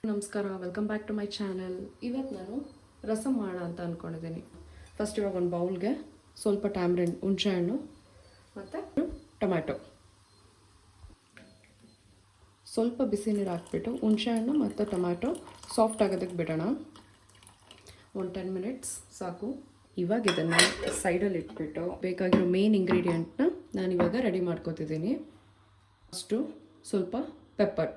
ನಮಸ್ಕಾರ, welcome back to my channel. ಇವತ್ತು ನಾನು ರಸಮ್ ಮಾಡೋಣ ಅಂತ ಅಂದ್ಕೊಂಡಿದ್ದೀನಿ. ಫಸ್ಟ್ ಇವಾಗ ಒಂದು ಬೌಲ್ಗೆ ಸ್ವಲ್ಪ ಟ್ಯಾಮ್ರಿನ್ ಹುಣಸೆಹಣ್ಣು ಮತ್ತು ಟೊಮ್ಯಾಟೊ, ಸ್ವಲ್ಪ ಬಿಸಿ ನೀರು ಹಾಕ್ಬಿಟ್ಟು ಹುಣಸೆಹಣ್ಣು ಮತ್ತು ಟೊಮ್ಯಾಟೊ ಸಾಫ್ಟ್ ಆಗೋದಕ್ಕೆ ಬಿಡೋಣ. ಒಂದು 10 ಮಿನಿಟ್ಸ್ ಸಾಕು. ಇವಾಗ ಇದನ್ನು ಸೈಡಲ್ಲಿ ಇಟ್ಬಿಟ್ಟು ಬೇಕಾಗಿರೋ ಮೇನ್ ಇಂಗ್ರೀಡಿಯೆಂಟ್ನ ನಾನಿವಾಗ ರೆಡಿ ಮಾಡ್ಕೊತಿದ್ದೀನಿ. ಫಸ್ಟು ಸ್ವಲ್ಪ ಪೆಪ್ಪರ್,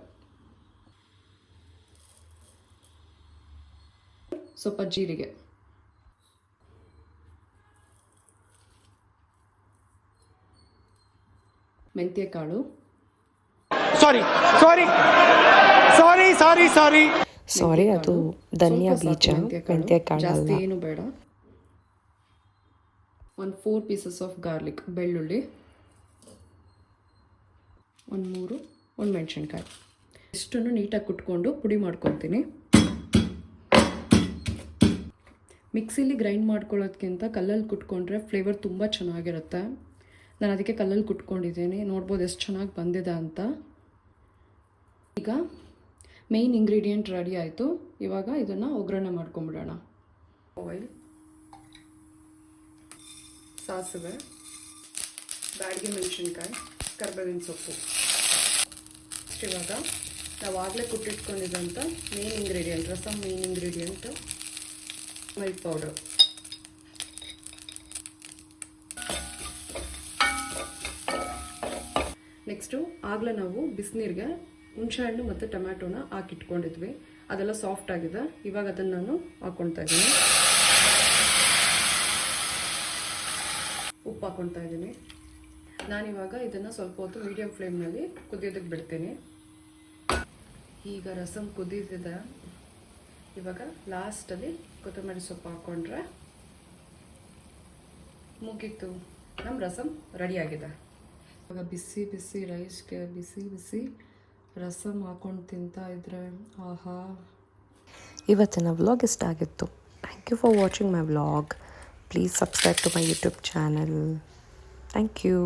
ಸ್ವಲ್ಪ ಜೀರಿಗೆ, ಮೆಂತ್ಯ ಕಾಳು, ಸಾರಿ ಅದು ಧನಿಯಾ ಬೀಜ, ಮೆಂತ್ಯ ಕಾಳು ಜಾಸ್ತಿ ಏನು ಬೇಡ. ಒಂದು 4 ಪೀಸಸ್ ಆಫ್ ಗಾರ್ಲಿಕ್, ಬೆಳ್ಳುಳ್ಳಿ, ಒಂದು ಮೆಣಸಿನ್ಕಾಯಿ. ಇಷ್ಟನ್ನು ನೀಟಾಗಿ ಕುಟ್ಕೊಂಡು ಪುಡಿ ಮಾಡ್ಕೊತೀನಿ. ಮಿಕ್ಸಿಲಿ ಗ್ರೈಂಡ್ ಮಾಡ್ಕೊಳ್ಳೋದಕ್ಕಿಂತ ಕಲ್ಲಲ್ಲಿ ಕುಟ್ಕೊಂಡ್ರೆ ಫ್ಲೇವರ್ ತುಂಬ ಚೆನ್ನಾಗಿರುತ್ತೆ. ನಾನು ಅದಕ್ಕೆ ಕಲ್ಲಲ್ಲಿ ಕುಟ್ಕೊಂಡಿದ್ದೀನಿ. ನೋಡ್ಬೋದು ಎಷ್ಟು ಚೆನ್ನಾಗಿ ಬಂದಿದೆ ಅಂತ. ಈಗ ಮೇಯ್ನ್ ಇಂಗ್ರೀಡಿಯೆಂಟ್ ರೆಡಿ ಆಯಿತು. ಇವಾಗ ಇದನ್ನು ಒಗ್ಗರಣೆ ಮಾಡ್ಕೊಂಬಿಡೋಣ. ಆಯಿಲ್, ಸಾಸಿವೆ, ಬ್ಯಾಡಗಿ ಮೆಣಸಿನ್ಕಾಯಿ, ಕರಿಬೇವಿನ ಸೊಪ್ಪು. ಇವಾಗ ನಾವು ಆಗಲೇ ಕುಟ್ಟಿಟ್ಕೊಂಡಿದ್ದಂಥ main ingredient, rasam main ingredient milk powder. Next ಆಗಲೇ ನಾವು ಬಿಸಿನೀರಿಗೆ ಹುಣಸೆಹಣ್ಣು ಮತ್ತು ಟೊಮ್ಯಾಟೋನ ಹಾಕಿಟ್ಕೊಂಡಿದ್ವಿ. ಅದೆಲ್ಲ ಸಾಫ್ಟ್ ಆಗಿದೆ. ಇವಾಗ ಅದನ್ನು ನಾನು ಹಾಕ್ಕೊಳ್ತಾ ಇದ್ದೀನಿ. ಉಪ್ಪು ಹಾಕ್ಕೊಳ್ತಾ ಇದ್ದೀನಿ. ನಾನಿವಾಗ ಇದನ್ನು ಸ್ವಲ್ಪ ಹೊತ್ತು ಮೀಡಿಯಮ್ ಫ್ಲೇಮ್ನಲ್ಲಿ ಕುದಿಯೋದಕ್ಕೆ ಬಿಡ್ತೀನಿ. ಈಗ ರಸಮ್ ಕುದೀತಿದೆ. ಇವಾಗ ಲಾಸ್ಟಲ್ಲಿ ಕೊತ್ತಂಬರಿ ಸೊಪ್ಪು ಹಾಕ್ಕೊಂಡ್ರೆ ಮುಗೀತು, ನಮ್ಮ ರಸಮ್ ರೆಡಿಯಾಗಿದೆ. ಇವಾಗ ಬಿಸಿ ಬಿಸಿ ರೈಸ್ಗೆ ಬಿಸಿ ಬಿಸಿ ರಸಮ್ ಹಾಕ್ಕೊಂಡು ತಿಂತಾ ಇದ್ರೆ ಆಹಾ. ಇವತ್ತಿನ ವ್ಲಾಗ್ ಇಷ್ಟ ಆಗಿತ್ತು. Thank you for watching my vlog. Please subscribe to my YouTube channel. Thank you.